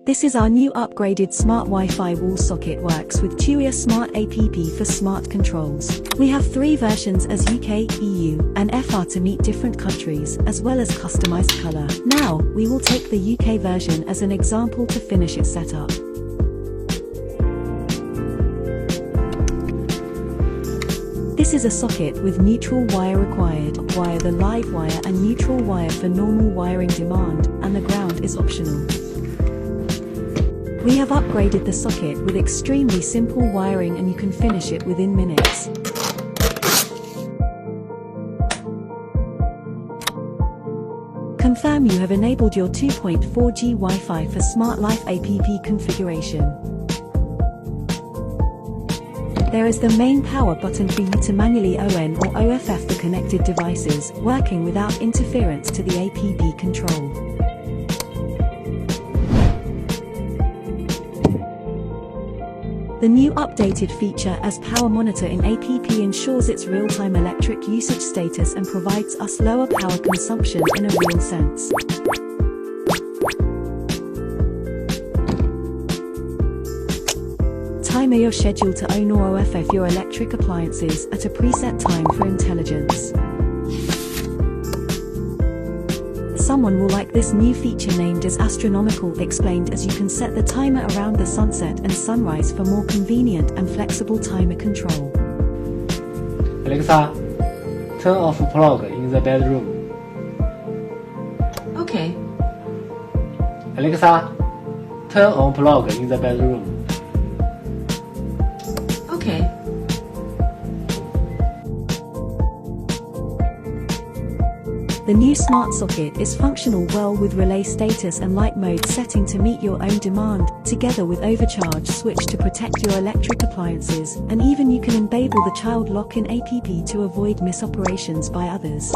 This is our new upgraded smart Wi-Fi wall socket. Works with TUIA Smart app for smart controls. We have 3 versions as UK, EU, and FR to meet different countries, as well as customized color. Now, we will take the UK version as an example to finish its setup. This is a socket with neutral wire required, wire the live wire and neutral wire for normal wiring demand, and the ground is optional. We have upgraded the socket with extremely simple wiring and you can finish it within minutes. Confirm you have enabled your 2.4G Wi-Fi for Smart Life app configuration. There is the main power button for you to manually ON or OFF the connected devices, working without interference to the app control. The new updated feature as power monitor in app ensures its real-time electric usage status and provides us lower power consumption in a real sense. Timer your schedule to ON or OFF your electric appliances at a preset time for intelligence. Someone will like this new feature named as astronomical, explained as you can set the timer around the sunset and sunrise for more convenient and flexible timer control. Alexa, turn off plug in the bedroom. Okay. Alexa, turn on plug in the bedroom. Okay. The new smart socket is functional well with relay status and light mode setting to meet your own demand, together with overcharge switch to protect your electric appliances, and even you can enable the child lock in app to avoid misoperations by others.